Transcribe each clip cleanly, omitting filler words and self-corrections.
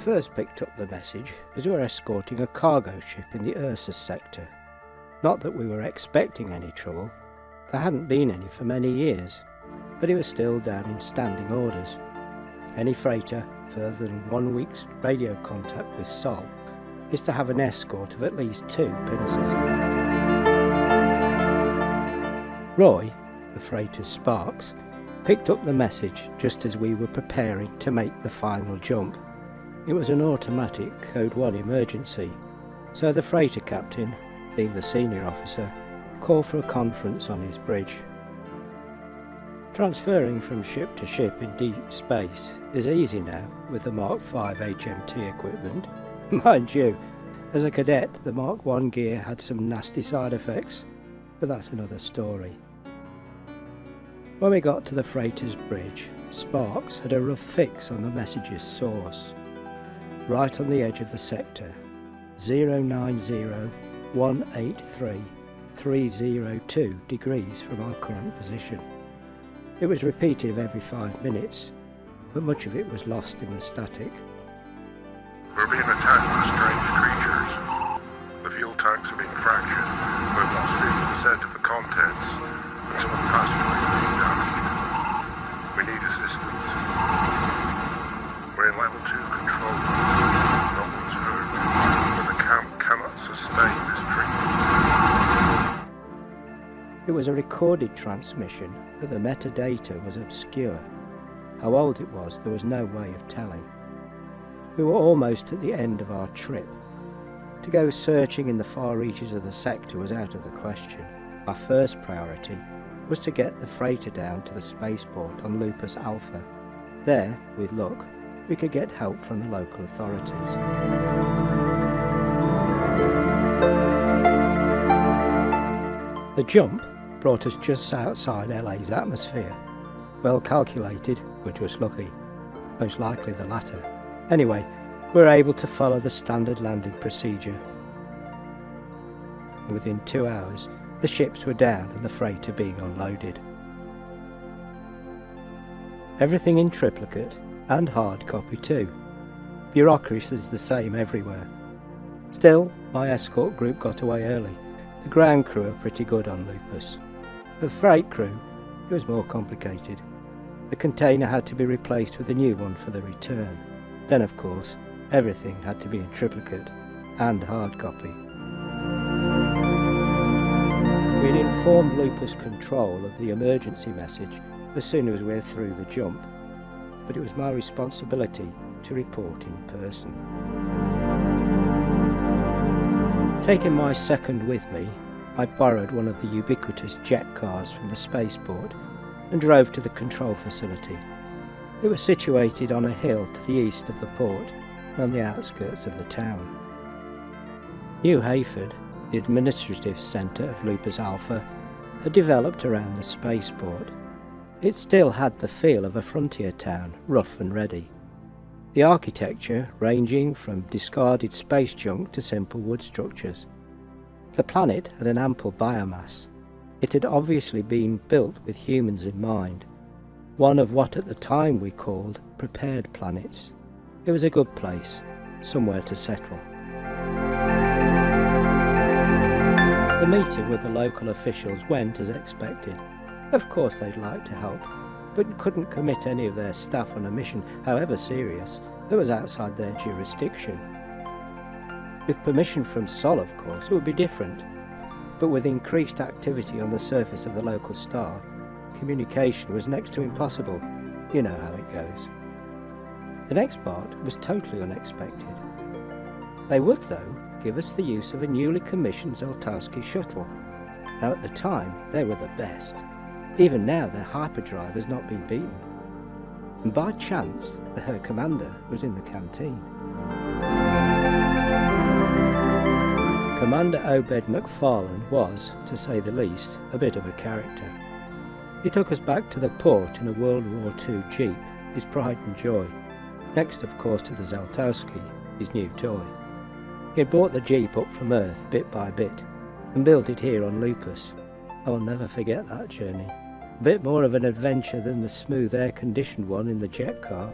first picked up the message as we were escorting a cargo ship in the Ursus Sector. Not that we were expecting any trouble, there hadn't been any for many years, but it was still down in standing orders. Any freighter further than 1 week's radio contact with Sol is to have an escort of at least 2 pinnaces. Roy, the freighter's Sparks, picked up the message just as we were preparing to make the final jump. It was an automatic Code 1 emergency, so the freighter captain, being the senior officer, called for a conference on his bridge. Transferring from ship to ship in deep space is easy now with the Mark V HMT equipment. Mind you, as a cadet the Mark I gear had some nasty side effects, but that's another story. When we got to the freighter's bridge, Sparks had a rough fix on the message's source. Right on the edge of the sector, 090-183-302 degrees from our current position. It was repeated every 5 minutes, but much of it was lost in the static. We're being attacked by strange creatures. The fuel tanks have been fractured. We've lost 50% of the contents, and some of the passageways are being damaged. We need assistance. We're in level 2 control. No one's hurt, but the camp cannot sustain this treatment. It was a recorded transmission, but the metadata was obscure. How old it was, there was no way of telling. We were almost at the end of our trip. To go searching in the far reaches of the sector was out of the question. Our first priority was to get the freighter down to the spaceport on Lupus Alpha. There, with luck, we could get help from the local authorities. The jump brought us just outside LA's atmosphere. Well calculated, we're just lucky. Most likely the latter. Anyway, we were able to follow the standard landing procedure. Within 2 hours, the ships were down and the freighter being unloaded. Everything in triplicate, and hard copy too. Bureaucracy is the same everywhere. Still, my escort group got away early. The ground crew are pretty good on Lupus. For the freight crew, it was more complicated. The container had to be replaced with a new one for the return. Then, of course, everything had to be in triplicate and hard copy. We'd informed Lupus Control of the emergency message as soon as we were through the jump, but it was my responsibility to report in person. Taking my second with me, I borrowed one of the ubiquitous jet cars from the spaceport and drove to the control facility. It was situated on a hill to the east of the port, on the outskirts of the town. New Hayford, the administrative centre of Lupus Alpha, had developed around the spaceport. It still had the feel of a frontier town, rough and ready. The architecture ranging from discarded space junk to simple wood structures. The planet had an ample biomass. It had obviously been built with humans in mind. One of what at the time we called prepared planets. It was a good place, somewhere to settle. The meeting with the local officials went as expected. Of course they'd like to help, but couldn't commit any of their staff on a mission, however serious, that was outside their jurisdiction. With permission from Sol, of course, it would be different, but with increased activity on the surface of the local star, communication was next to impossible. You know how it goes. The next part was totally unexpected. They would, though, give us the use of a newly commissioned Zeltowski shuttle. Now at the time, they were the best. Even now their hyperdrive has not been beaten. And by chance, her commander was in the canteen. Commander Obed McFarlane was, to say the least, a bit of a character. He took us back to the port in a World War II Jeep, his pride and joy, next of course to the Zeltowski, his new toy. He had brought the Jeep up from Earth bit by bit, and built it here on Lupus. I will never forget that journey. A bit more of an adventure than the smooth air-conditioned one in the jet car.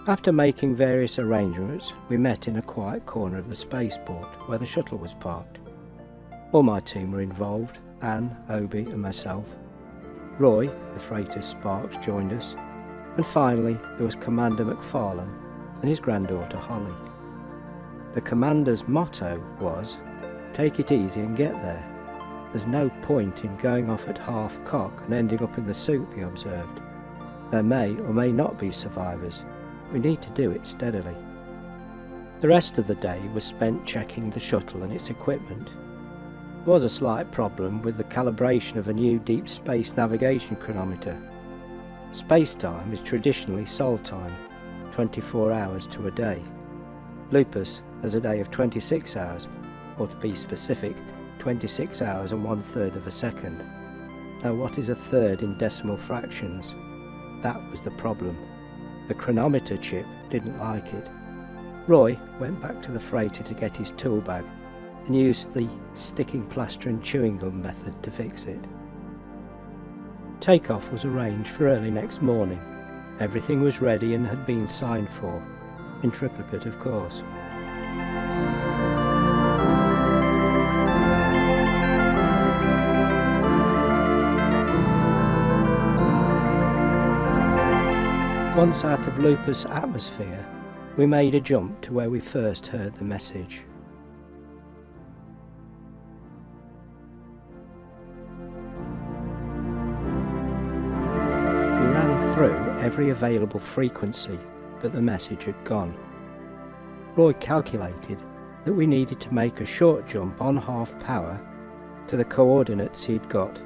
After making various arrangements, we met in a quiet corner of the spaceport where the shuttle was parked. All my team were involved, Anne, Obi and myself. Roy, the freighter Sparks, joined us, and finally there was Commander McFarlane and his granddaughter Holly. The commander's motto was, "Take it easy and get there. There's no point in going off at half cock and ending up in the soup," he observed. "There may or may not be survivors. We need to do it steadily." The rest of the day was spent checking the shuttle and its equipment. There was a slight problem with the calibration of a new deep space navigation chronometer. Space-time is traditionally sol time, 24 hours to a day. Lupus has a day of 26 hours, or to be specific, 26 hours and 1/3 of a second. Now what is a third in decimal fractions? That was the problem. The chronometer chip didn't like it. Roy went back to the freighter to get his tool bag and used the sticking plaster and chewing gum method to fix it. Takeoff was arranged for early next morning. Everything was ready and had been signed for, in triplicate of course. Once out of Lupus atmosphere, we made a jump to where we first heard the message. We ran through every available frequency, but the message had gone. Roy calculated that we needed to make a short jump on half power to the coordinates he'd got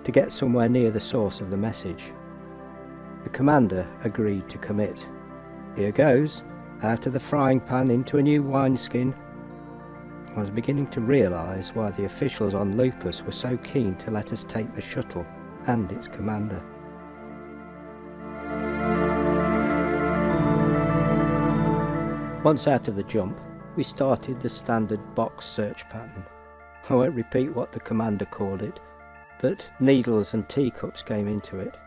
to get somewhere near the source of the message. The commander agreed to commit. Here goes, out of the frying pan into a new wineskin. I was beginning to realise why the officials on Lupus were so keen to let us take the shuttle and its commander. Once out of the jump, we started the standard box search pattern. I won't repeat what the commander called it, but needles and teacups came into it.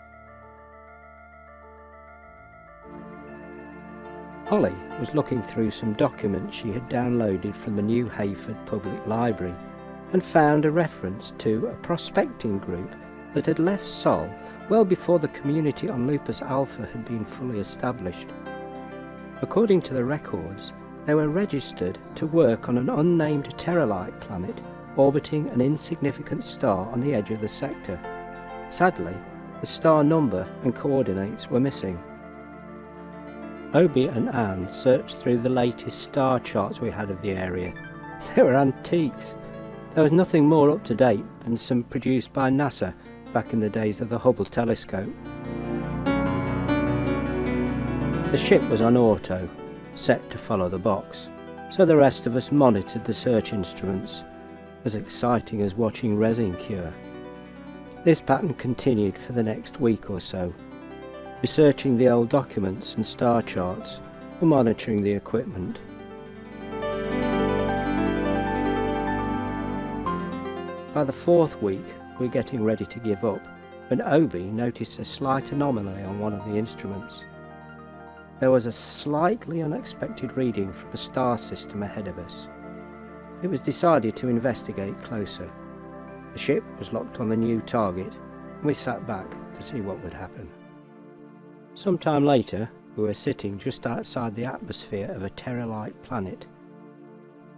Holly was looking through some documents she had downloaded from the New Hayford Public Library and found a reference to a prospecting group that had left Sol well before the community on Lupus Alpha had been fully established. According to the records, they were registered to work on an unnamed Terra-like planet orbiting an insignificant star on the edge of the sector. Sadly, the star number and coordinates were missing. Obi and Anne searched through the latest star charts we had of the area. They were antiques. There was nothing more up to date than some produced by NASA back in the days of the Hubble telescope. The ship was on auto, set to follow the box, so the rest of us monitored the search instruments, as exciting as watching resin cure. This pattern continued for the next week or so, researching the old documents and star charts and monitoring the equipment. By the fourth week, we were getting ready to give up when Obi noticed a slight anomaly on one of the instruments. There was a slightly unexpected reading from a star system ahead of us. It was decided to investigate closer. The ship was locked on the new target, and we sat back to see what would happen. Some time later, we were sitting just outside the atmosphere of a Terra-like planet.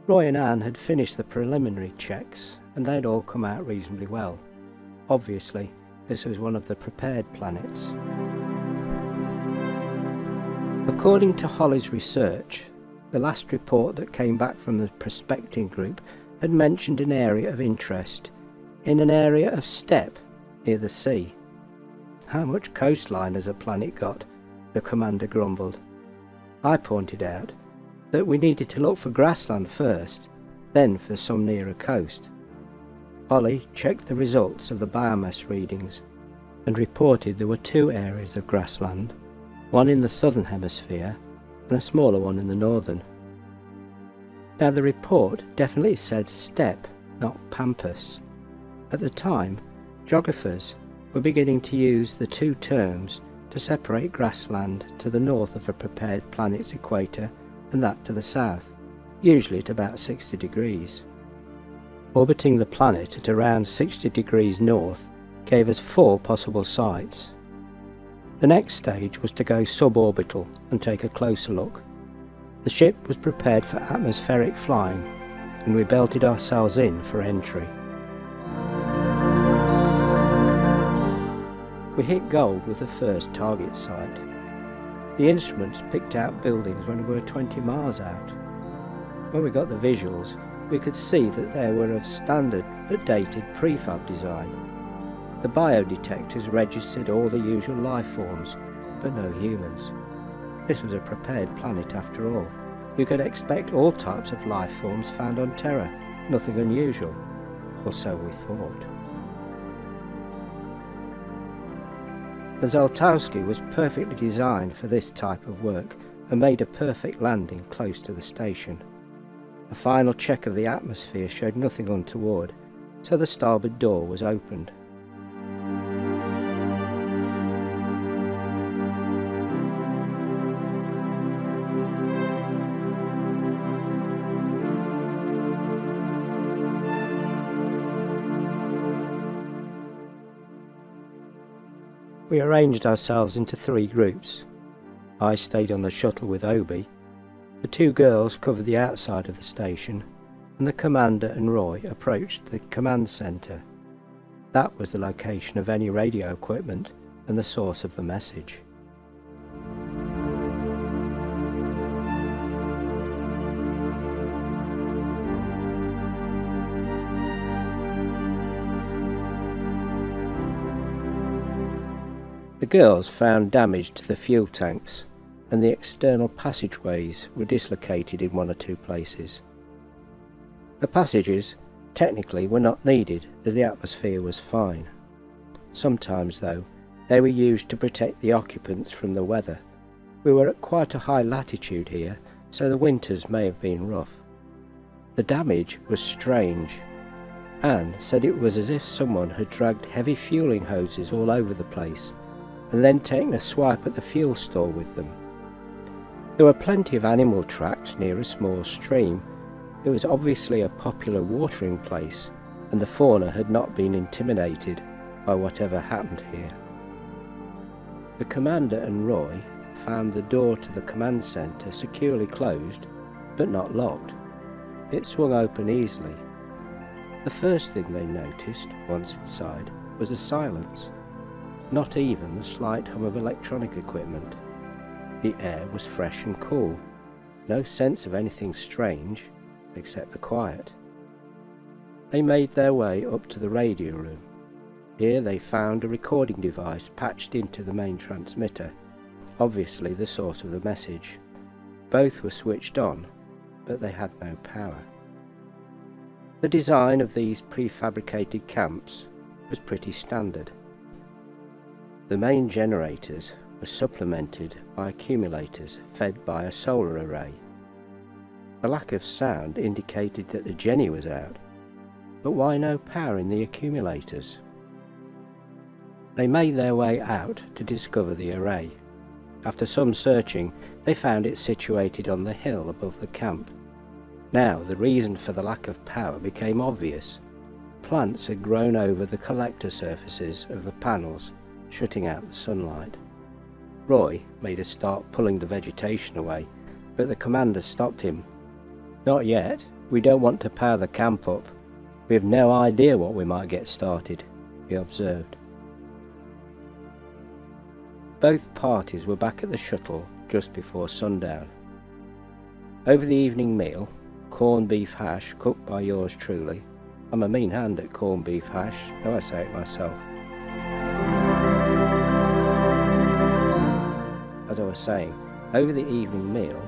Roy and Anne had finished the preliminary checks, and they'd all come out reasonably well. Obviously, this was one of the prepared planets. According to Holly's research, the last report that came back from the prospecting group had mentioned an area of interest in an area of steppe near the sea. "How much coastline has a planet got?" the commander grumbled. I pointed out that we needed to look for grassland first, then for some nearer coast. Holly checked the results of the biomass readings and reported there were 2 areas of grassland, one in the southern hemisphere and a smaller one in the northern. Now the report definitely said steppe, not pampas. At the time, geographers were beginning to use the two terms to separate grassland to the north of a prepared planet's equator and that to the south, usually at about 60 degrees. Orbiting the planet at around 60 degrees north gave us 4 possible sites. The next stage was to go suborbital and take a closer look. The ship was prepared for atmospheric flying, and we belted ourselves in for entry. We hit gold with the first target site. The instruments picked out buildings when we were 20 miles out. When we got the visuals, we could see that they were of standard but dated prefab design. The biodetectors registered all the usual life forms, but no humans. This was a prepared planet after all. You could expect all types of life forms found on Terra, nothing unusual, or so we thought. The Zoltowski was perfectly designed for this type of work and made a perfect landing close to the station. A final check of the atmosphere showed nothing untoward, so the starboard door was opened. We arranged ourselves into 3 groups. I stayed on the shuttle with Obi. The 2 girls covered the outside of the station, and the commander and Roy approached the command centre. That was the location of any radio equipment and the source of the message. The girls found damage to the fuel tanks, and the external passageways were dislocated in 1 or 2 places. The passages, technically, were not needed as the atmosphere was fine. Sometimes, though, they were used to protect the occupants from the weather. We were at quite a high latitude here, so the winters may have been rough. The damage was strange. Anne said it was as if someone had dragged heavy fueling hoses all over the place, and then taken a swipe at the fuel store with them. There were plenty of animal tracks near a small stream. It was obviously a popular watering place, and the fauna had not been intimidated by whatever happened here. The commander and Roy found the door to the command centre securely closed, but not locked. It swung open easily. The first thing they noticed, once inside, was the silence. Not even the slight hum of electronic equipment. The air was fresh and cool. No sense of anything strange, except the quiet. They made their way up to the radio room. Here they found a recording device patched into the main transmitter, obviously the source of the message. Both were switched on, but they had no power. The design of these prefabricated camps was pretty standard. The main generators were supplemented by accumulators fed by a solar array. The lack of sound indicated that the Jenny was out, but why no power in the accumulators? They made their way out to discover the array. After some searching, they found it situated on the hill above the camp. Now the reason for the lack of power became obvious. Plants had grown over the collector surfaces of the panels, shutting out the sunlight. Roy made a start pulling the vegetation away, but the commander stopped him. "Not yet. We don't want to power the camp up. We have no idea what we might get started," he observed. Both parties were back at the shuttle just before sundown. Over the evening meal, corned beef hash cooked by yours truly. I'm a mean hand at corned beef hash, though I say it myself. As I was saying, over the evening meal,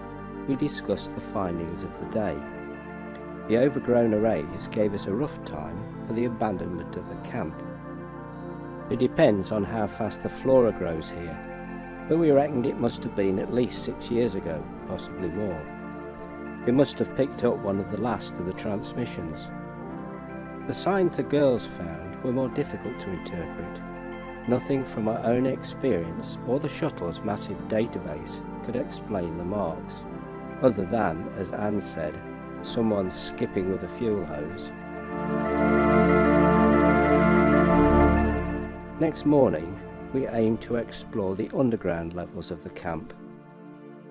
we discussed the findings of the day. The overgrown arrays gave us a rough time for the abandonment of the camp. It depends on how fast the flora grows here, but we reckoned it must have been at least 6 years ago, possibly more. We must have picked up one of the last of the transmissions. The signs the girls found were more difficult to interpret. Nothing from my own experience or the shuttle's massive database could explain the marks, other than, as Anne said, someone skipping with a fuel hose. Next morning, we aimed to explore the underground levels of the camp.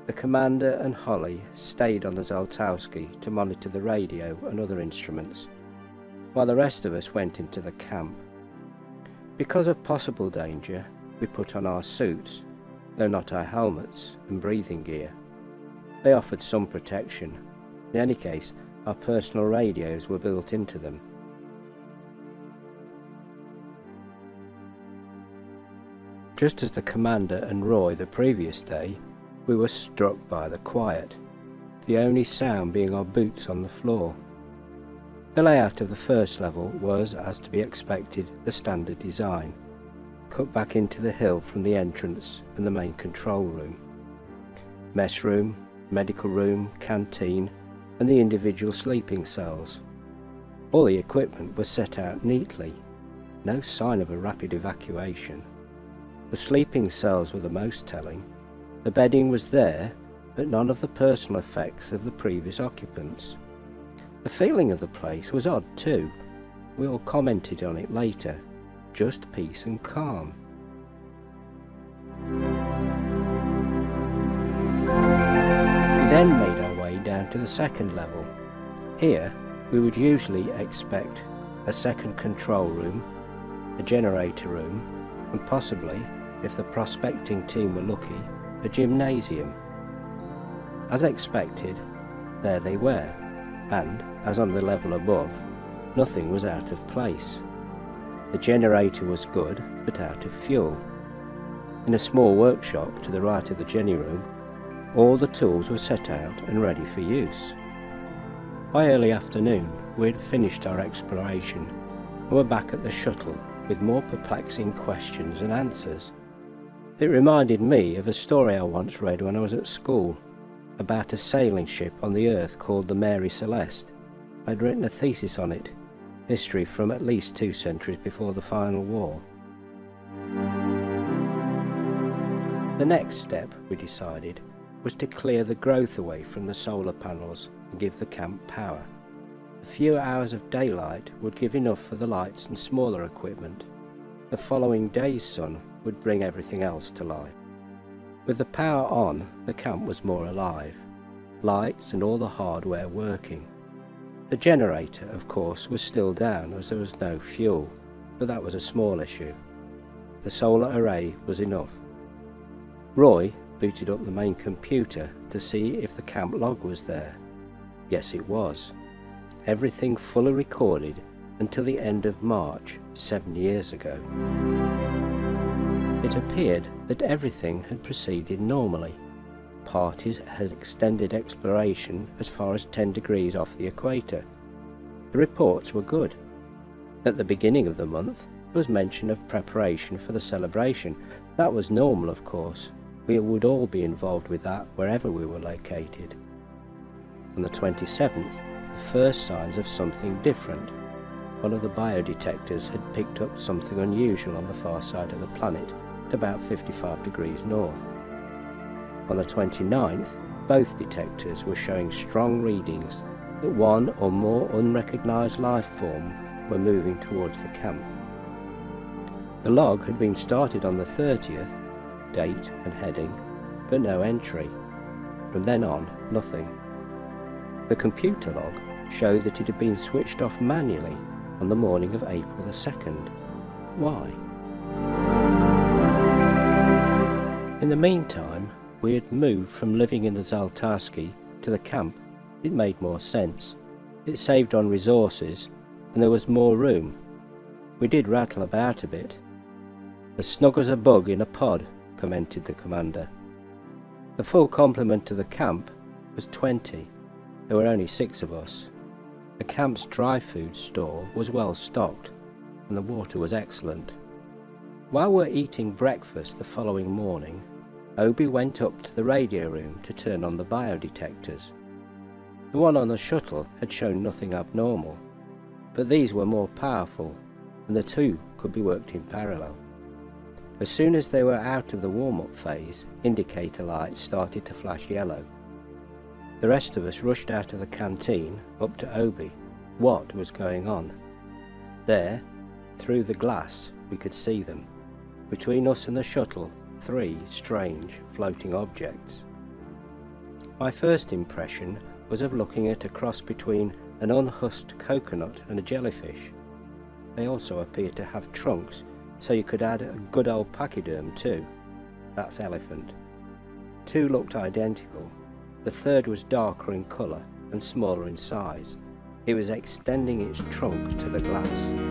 The commander and Holly stayed on the Zaltowski to monitor the radio and other instruments, while the rest of us went into the camp. Because of possible danger, we put on our suits, though not our helmets and breathing gear. They offered some protection. In any case, our personal radios were built into them. Just as the commander and Roy the previous day, we were struck by the quiet, the only sound being our boots on the floor. The layout of the first level was, as to be expected, the standard design, cut back into the hill from the entrance and the main control room. Mess room, medical room, canteen, and the individual sleeping cells. All the equipment was set out neatly, no sign of a rapid evacuation. The sleeping cells were the most telling. The bedding was there, but none of the personal effects of the previous occupants. The feeling of the place was odd too. We all commented on it later. Just peace and calm. We then made our way down to the second level. Here, we would usually expect a second control room, a generator room, and possibly, if the prospecting team were lucky, a gymnasium. As expected, there they were, and, as on the level above, nothing was out of place. The generator was good, but out of fuel. In a small workshop to the right of the Jenny room, all the tools were set out and ready for use. By early afternoon, we had finished our exploration and were back at the shuttle with more perplexing questions and answers. It reminded me of a story I once read when I was at school, about a sailing ship on the Earth called the Mary Celeste. I'd written a thesis on it, history from at least 2 centuries before the final war. The next step, we decided, was to clear the growth away from the solar panels and give the camp power. A few hours of daylight would give enough for the lights and smaller equipment. The following day's sun would bring everything else to life. With the power on, the camp was more alive, lights and all the hardware working. The generator, of course, was still down as there was no fuel, but that was a small issue. The solar array was enough. Roy booted up the main computer to see if the camp log was there. Yes, it was. Everything fully recorded until the end of March 7 years ago. It appeared that everything had proceeded normally. Parties had extended exploration as far as 10 degrees off the equator. The reports were good. At the beginning of the month, there was mention of preparation for the celebration. That was normal, of course. We would all be involved with that wherever we were located. On the 27th, the first signs of something different. One of the biodetectors had picked up something unusual on the far side of the planet, at about 55 degrees north. On the 29th, both detectors were showing strong readings that one or more unrecognised life form were moving towards the camp. The log had been started on the 30th, date and heading, but no entry. From then on, nothing. The computer log showed that it had been switched off manually on the morning of April the 2nd. Why? In the meantime, we had moved from living in the Zaltowski to the camp. It made more sense. It saved on resources, and there was more room. We did rattle about a bit. "As snug as a bug in a pod," commented the commander. The full complement of the camp was 20. There were only 6 of us. The camp's dry food store was well stocked, and the water was excellent. While we were eating breakfast the following morning, Obi went up to the radio room to turn on the biodetectors. The one on the shuttle had shown nothing abnormal, but these were more powerful, and the two could be worked in parallel. As soon as they were out of the warm-up phase, indicator lights started to flash yellow. The rest of us rushed out of the canteen up to Obi. What was going on? There, through the glass, we could see them. Between us and the shuttle, 3 strange floating objects. My first impression was of looking at a cross between an unhusked coconut and a jellyfish. They also appeared to have trunks, so you could add a good old pachyderm too. That's elephant. 2 looked identical. The third was darker in colour and smaller in size. It was extending its trunk to the glass.